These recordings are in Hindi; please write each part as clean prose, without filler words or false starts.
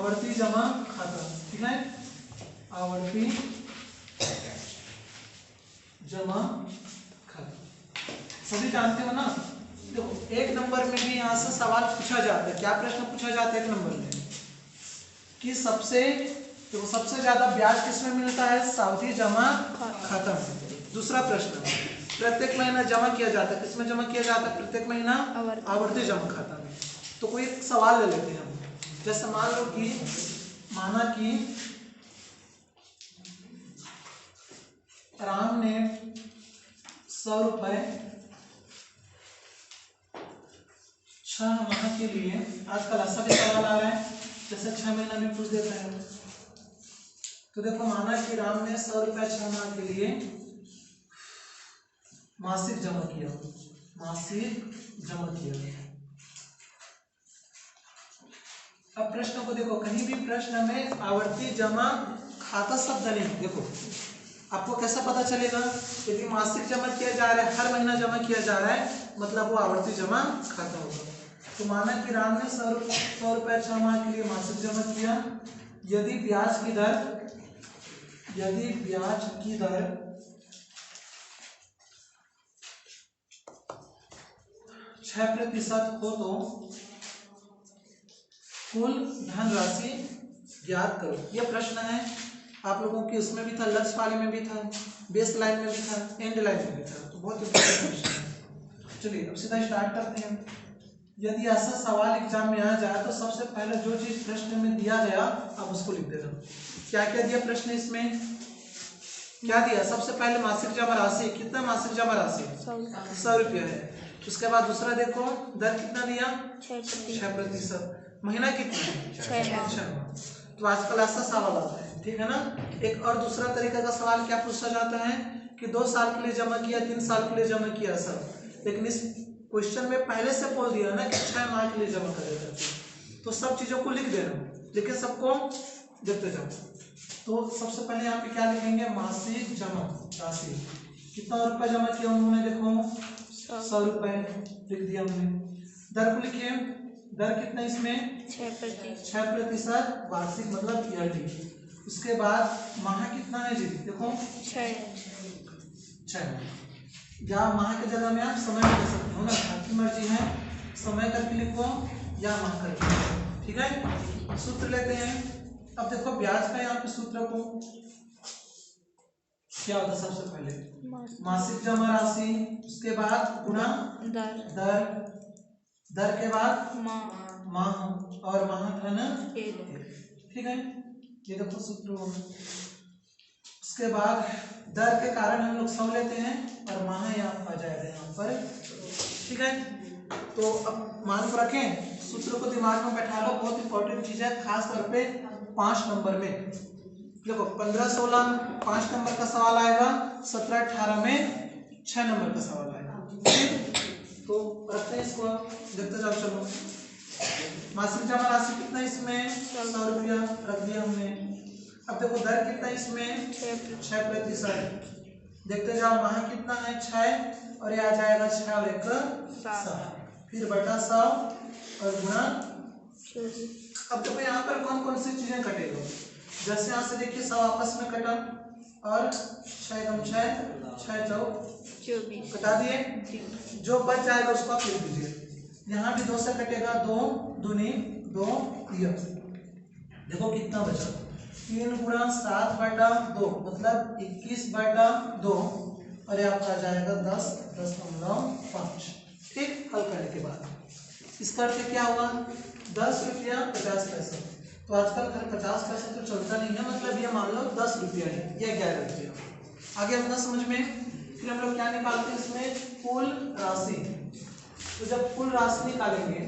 आवर्ती जमा खाता, ठीक है, आवर्ती जमा खाता, सभी जानते हो ना। देखो एक नंबर में भी यहाँ से सवाल पूछा जाता है, क्या प्रश्न पूछा जाता है एक नंबर में कि सबसे ज्यादा ब्याज किसमें मिलता है, सावधि जमा खाता में। दूसरा प्रश्न, प्रत्येक महीना जमा किया जाता है, किसमें जमा किया जाता है, प्रत्येक महीना आवर्ती जमा खाता में। तो कोई एक सवाल ले लेते हैं हम, जैसे मान लो कि माना कि राम ने 100 रुपए 6 माह के लिए, आजकल ऐसा भी सवाल आ रहा है जैसे 6 महीना में पूछ देता है। तो देखो माना कि राम ने 100 रुपए 6 माह के लिए मासिक जमा किया, अब प्रश्न को देखो, कहीं भी प्रश्न में आवर्ती जमा खाता शब्द नहीं। देखो आपको कैसा पता चलेगा, यदि मासिक जमा किया जा रहा है, हर महीना जमा किया जा रहा है, मतलब वो आवर्ती जमा खाता होगा। तो माना कि राम ने 100 रुपए 6 माह के लिए मासिक जमा किया, यदि ब्याज की दर 6% हो तो कुल धनराशि ज्ञात करो। यह प्रश्न है आप लोगों के उसमें भी था, लक्ष्य वाले में भी था, बेस लाइन में भी था, एंड लाइन में भी था, तो बहुत इंपॉर्टेंट क्वेश्चन है। चलिए अब सीधा स्टार्ट करते हैं। यदि ऐसा सवाल एग्जाम में आ जाए तो सबसे पहले जो चीज प्रश्न में दिया गया आप उसको लिख देना। क्या क्या दिया प्रश्न इसमें, क्या दिया, सबसे पहले मासिक जमा राशि, कितना मासिक जमा राशि 100 रुपया है। उसके बाद दूसरा देखो दर कितना दिया 6%, महीना कितना 6। तो आजकल ऐसा सवाल आता है, ठीक है ना। एक और दूसरा तरीका का सवाल क्या पूछा जाता है कि 2 साल के लिए जमा किया, 3 साल के लिए जमा किया सब, लेकिन इस क्वेश्चन में पहले से बोल दिया ना कि 6 माह के लिए जमा करेगा। तो सब चीजों को लिख देना, लेकिन सबको देखते जाओ। तो सबसे पहले यहाँ पे क्या लिखेंगे, मासिक जमा राशि, कितना रुपए जमा किया उन्होंने, देखो 100 रुपए लिख दिया हमने। दर को लिखिए, दर कितना इसमें 6% वार्षिक मतलब ईयरली। उसके बाद माह कितना है जी, देखो 6, या माह के जगह में आप समय लिख सकते हो ना, आपकी मर्जी है, समय करके लिखो या माह करके लिखो, ठीक है। सूत्र लेते हैं। अब देखो ब्याज का यहाँ पे सूत्र को क्या होता है, सबसे पहले मासिक जमा राशि, उसके बाद गुणा दर के बाद माह और माह धन, ठीक है, ये देखो सूत्र होगा। उसके बाद दर के कारण हम लोग 100 लेते हैं और माह यहाँ आ जाएगा यहाँ पर, ठीक है। तो अब मान को रखें, सूत्र को दिमाग में बैठा लो, बहुत इंपॉर्टेंट चीज है, खास तौर पे 5 नंबर में। देखो 15-16 में 5 नंबर का सवाल आएगा, 17-18 में 6 नंबर का सवाल आएगा। तो रखते हैं इसको, देखते जाओ। चलो मासिक जमा राशि कितना इसमें 100 रुपया रख दिया हमने। अब देखो दर कितना इसमें 6%, देखते जाओ। माह कितना है 6, और ये आ जाएगा 6 और 1 7, फिर बटा 100 और गुणा। अब देखो यहाँ पर कौन कौन सी चीजें कटेगा, जैसे यहाँ से देखिए 100 आपस में कटा और 6 24 कटा दिए, जो बच जाएगा उसको आप लिख दीजिए। यहाँ भी 2 से कटेगा, 2 दूनी 2 दिया, देखो कितना बचा, 3 गुणा 7/2 मतलब 21/2, और ये आपका जाएगा 10, 10 9 5, ठीक। हल करने के बाद इसका अर्थ क्या हुआ, 10 रुपया 50 पैसा। तो आजकल घर 50 पैसा तो चलता नहीं है, मतलब ये मान लो 10 रुपया है, ये 11 रुपया। आगे अपना समझ में, फिर हम लोग क्या निकालते हैं इसमें, कुल राशि। तो जब कुल राशि निकालेंगे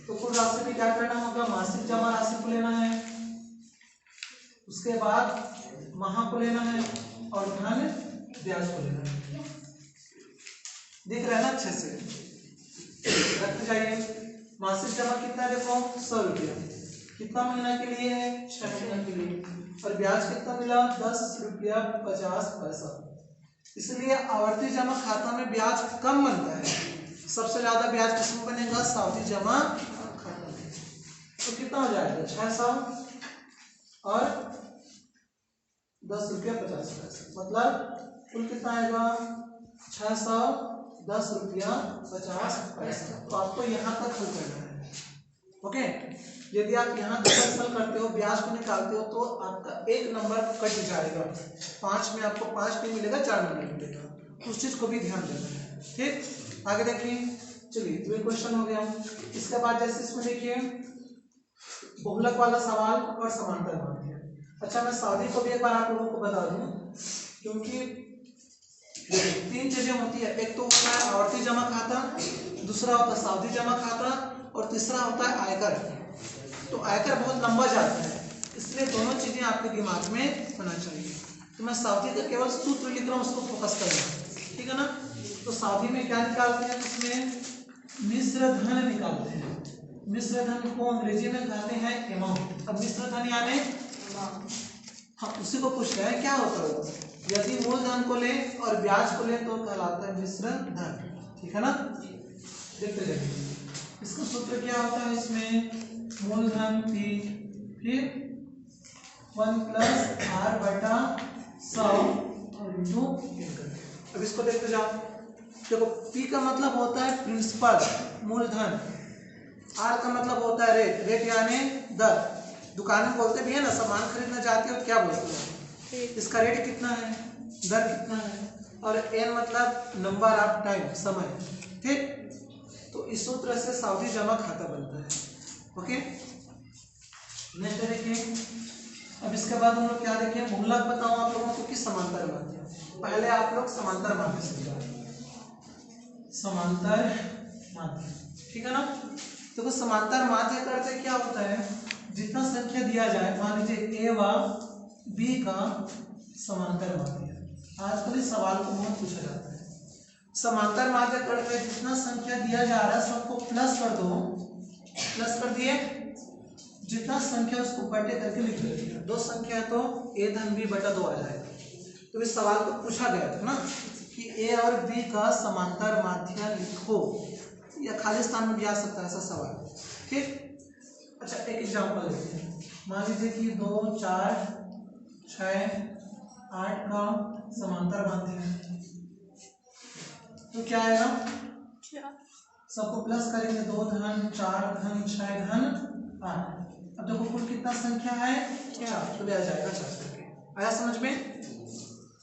तो कुल राशि में क्या करना होगा, मासिक जमा राशि को लेना है, उसके बाद माह को लेना है और धन ब्याज को लेना है। दिख रहा है ना अच्छे से, रखते जाइए। मासिक जमा कितना, देखो 100 रुपया, कितना महीना के लिए है 6 महीना के लिए, और ब्याज कितना मिला 10 रुपया 50 पैसा। इसलिए आवर्ती जमा खाता में ब्याज कम बनता है, सबसे ज्यादा ब्याज किसमें बनेगा, सावधि जमा खाता में। तो कितना हो जाएगा 600 और 10 रुपया 50 पैसे, मतलब कुल कितना आएगा 610 रुपया 50 पैसा। तो आपको यहाँ तक हल करना है। ओके, यदि आप यहाँ तक हल करते हो, ब्याज को निकालते हो, तो आपका एक नंबर कट जाएगा। 5 में आपको 5 नहीं मिलेगा, 4 नंबर मिलेगा। उस चीज को भी ध्यान देना है। ठीक, आगे देखिए। चलिए, तो ये क्वेश्चन हो गया। इसके बाद जैसे इसमें देखिए बहुलक वाला सवाल और समांतर माध्य। अच्छा, मैं सावधि को भी एक बार आप लोगों को बता दूं, क्योंकि 3 चीजें होती है। एक तो होता है आवर्ती जमा खाता, दूसरा होता है सावधि जमा खाता, और तीसरा होता है आयकर। तो आयकर बहुत लंबा जाता है, इसलिए दोनों चीजें आपके दिमाग में होना चाहिए। तो मैं सावधि का केवल सूत्र लिख रहा हूँ, उसको फोकस करना, ठीक है ना। तो सावधि में क्या निकालते हैं, इसमें मिश्र धन निकालते हैं। मिश्र धन को अंग्रेजी में कहते हैं अमाउंट। अब मिश्र धन यानी हम उसी को पूछ रहे हैं क्या होता है। यदि मूलधन को ले और ब्याज को ले तो कहलाता है मिश्र धन, ठीक है ना। देखते जाइए, इसका सूत्र क्या होता है। इसमें मूलधन P फिर 1 + r/100 और इंटू इंटरेस्ट। अब इसको देखते जाओ। देखो, P का मतलब होता है प्रिंसिपल मूलधन, R का मतलब होता है रेट। रेट यानी दर। दुकान में बोलते भी है ना, सामान खरीदना जाते हो क्या बोलते हैं, इसका रेट कितना है, दर कितना है। और N मतलब नंबर ऑफ टाइम, समय। ठीक, तो इस सूत्र से सावधि जमा खाता बनता है। ओके, नेक्स्ट देखिए। अब इसके बाद हम लोग क्या देखें, बहुलक बताऊं आप लोगों को कि समांतर माध्य। पहले आप लोग समांतर माध्य समझो, समांतर माध्य, ठीक है ना। देखो, समांतर माध्य करते क्या होता है, जितना संख्या दिया जाए, मान लीजिए A व B का समांतर माध्य। आजकल इस सवाल को बहुत पूछा जाता है। समांतर माध्य करते जितना संख्या दिया जा रहा है सबको प्लस कर दो, प्लस कर दिए, जितना संख्या उसको बटे करके लिख दिया। 2 संख्या है तो A धन B बटा 2 आ जाएगा। तो इस सवाल को पूछा गया था ना कि A और B का समांतर माध्य लिखो, या खाली स्थान में भी आ सकता है ऐसा सवाल। ठीक, अच्छा, एक एग्जांपल लेते हैं। मान लीजिए कि 2, 4, 6, 8 का समांतर माध्य है, तो क्या आएगा, सबको प्लस करेंगे। 2 धन 4 धन 6 धन 8। अब देखो कुल कितना संख्या है 4, तो आ जाएगा 4 करके। आया समझ में।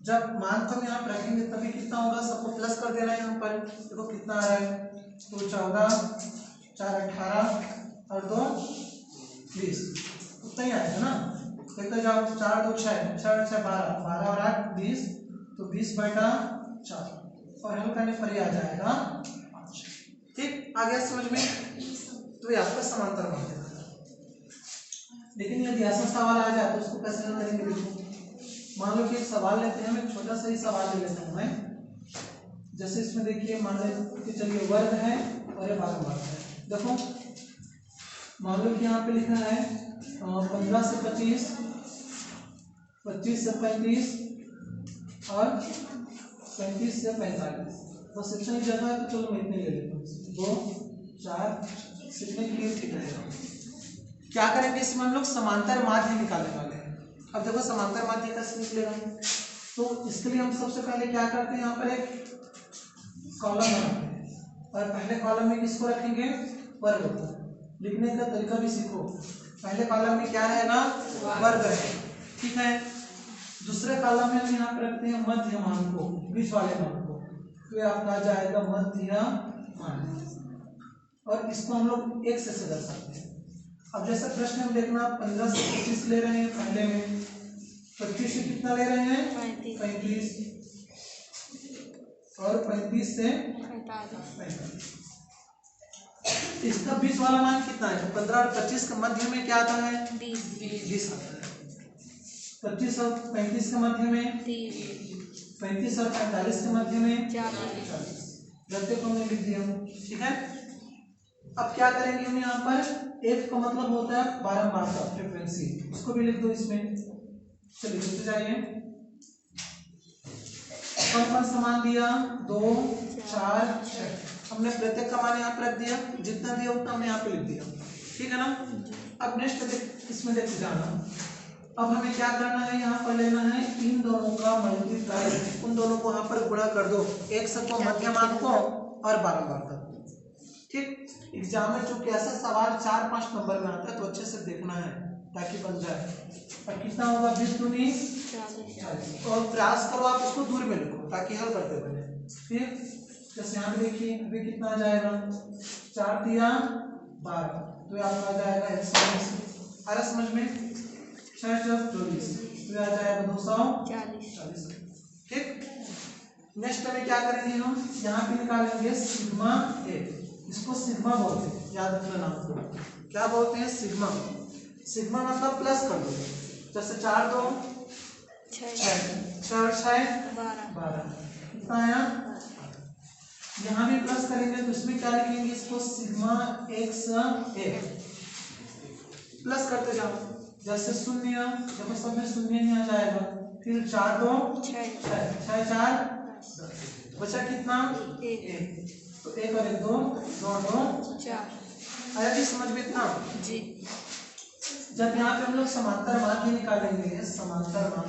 जब मान को हम यहाँ रखेंगे तभी कितना होगा, सबको प्लस कर देना है। यहाँ पर देखो कितना आ रहा है, तो 14, 4 18 और 2 20, उतना ही आएगा ना। देखते जाओ, 4 2 6, 6 6 12, 12 और 8 20, तो 20/4 और हल करने पर ही आ जाएगा 5। ठीक, आ गया समझ में। तो ये आपका समांतर माध्य। लेकिन यदि ऐसा सवाल आ जाए तो उसको कैसे हल करेंगे, देखो। मान लो कि एक सवाल लेते हैं, हम एक छोटा सा ही सवाल ले लेते हैं मैं। जैसे इसमें देखिए, मान लो कि चलिए वर्ग है और ये बारंबार है। देखो, मान लो कि यहाँ पे लिखा है 15 से 25, 25 से 35 और 35 से 45। बस इतना ही जगह है, तो चलो मैं इतने ले लेता हूँ। 2 4 इतने के लिए ठीक रहेगा। क्या करेंगे, इसमें हम लोग समांतर माध्य निकालने वाले हैं। अब देखो समांतर माध्य कैसे निकलेगा, तो इसके लिए हम सबसे पहले क्या करते हैं, यहाँ पर एक कॉलम बनाते हैं और पहले कॉलम में किसको रखेंगे, वर्ग को। लिखने का तरीका भी सीखो। पहले कॉलम में क्या रहेगा, वर्ग है, ठीक है। दूसरे कॉलम में हम यहाँ पर रखते हैं मध्य मान को, बीच वाले मान को, तो आपका आ जाएगा मध्य मान। और इसको हम लोग 1 से दर्शाते हैं। अब जैसा प्रश्न में देखना, 15 से 25 ले रहे हैं पहले में, 25 से कितना ले रहे हैं 35, और 35 से 45। इसका 20 वाला मान कितना है, 15 और 25 के मध्य में क्या आता है 20 आता है। 25 और 35 के मध्य में 35 और 45 के मध्य में 40। गलती को हमने लिख दिया, ठीक है। अब क्या करेंगे हम यहाँ पर, एक का मतलब होता है बारंबार का, फ्रीक्वेंसी, उसको भी लिख दो इसमें। चलिए लिखते जाइए। कौन समान दिया, 2 4 6। हमने प्रत्येक का मान यहाँ पर रख दिया, जितना दिया उतना हमने यहाँ पे लिख दिया, ठीक है ना। अब नेक्स्ट इसमें देखते जाना। अब हमें क्या करना है, यहाँ पर लेना है इन दोनों का मल्टीप्लाई, उन दोनों को यहाँ पर गुणा कर दो, एक से को मध्यमान को और बारंबार कर दो। ठीक, एग्जाम में चूंकि ऐसा सवाल 4-5 नंबर में आता है तो अच्छे से देखना है ताकि बन जाए। और कितना होगा 20 दूनी 40, और प्रयास करो आप इसको दूर में लिखो ताकि हल करते बने। फिर जैसे यहाँ पे देखिए अभी कितना आ जाएगा, 4 दिया 12, तो आपका आ जाएगा 180। आ रहा समझ में, 6 जब 24 तो आ जाएगा 240। ठीक, नेक्स्ट में क्या करेंगे हम, यहाँ पे निकालेंगे सिग्मा ए, इसको सिग्मा बोलते हैं, याद रखना नाम को क्या बोलते हैं, सिग्मा। सिग्मा मतलब प्लस कर दो, जैसे 4 2 6 4 6 12 कितना आया, यहाँ भी प्लस करेंगे तो इसमें क्या लिखेंगे, इसको सिग्मा एक्स ए प्लस करते जाओ, जैसे 0 देखो सब में 0 ही आ जाएगा, फिर 4 2 6 4 बचा कितना 1, तो 1 और 1 2 2 2 4। आया जी समझ में इतना जी। जब यहाँ पे हम लोग समांतर मान ही निकालेंगे, समांतर मान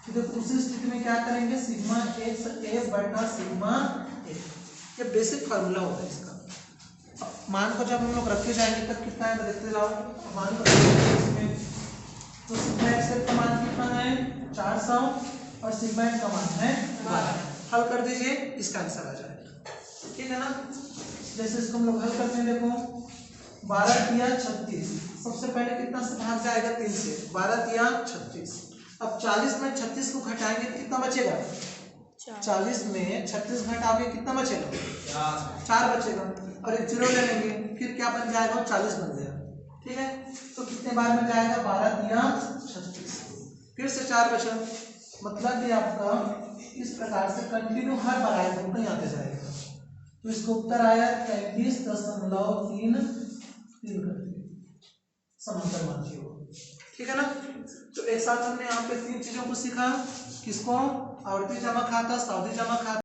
तो देखो उसी स्थिति में क्या करेंगे, सिग्मा एक्स ए बटा सिग्मा ए, ये बेसिक फार्मूला होता है इसका। मान को जब हम लोग रखे जाएंगे तब कितना है देखते जाओ, मान को इसमें तो सिग्मा एक्स का मान कितना है 400 और सिग्मा एक्स का मान है 12। हल कर दीजिए, इसका आंसर आ जाएगा। ठीक है ना, जैसे इसको हम लोग हल करते हैं, देखो 12 दिया 36, सबसे पहले कितना से भाग जाएगा 3 से, 12 दिया 36। अब 40 में 36 को घटाएंगे तो कितना बचेगा, 40 में 36 घटाओगे कितना बचेगा 4 बचेगा, और एक 0 ले लेंगे, फिर क्या बन जाएगा 40 बन गया। ठीक है, तो कितने बार में जाएगा, 12 दिया 36, फिर से 4 बचा, मतलब कि आपका इस प्रकार से कंटिन्यू हर बार आएगा, नहीं आते जाएगा। तो इसको उत्तर आया 33.33 समांतर मान की हो। ठीक है ना, तो एक साथ हमने यहाँ पे 3 चीजों को सीखा, किसको, आवर्ती जमा खाता, सावधि जमा खाता।